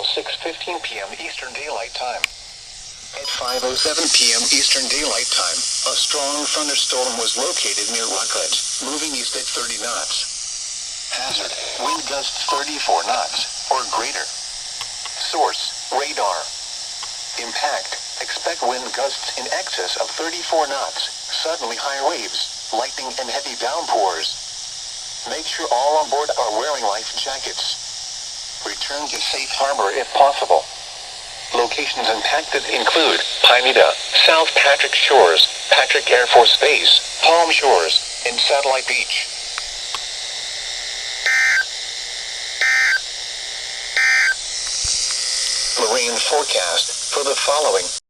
until 6:15 p.m. Eastern Daylight Time. At 5:07 p.m. Eastern Daylight Time, a strong thunderstorm was located near Rockledge, moving east at 30 knots. Hazard, wind gusts 34 knots, or greater. Source, radar. Impact, expect wind gusts in excess of 34 knots, suddenly high waves, lightning and heavy downpours. Make sure all on board are wearing life jackets. Return to safe harbor if possible. Locations impacted include Pineda, South Patrick Shores, Patrick Air Force Base, Palm Shores, and Satellite Beach. Marine forecast for the following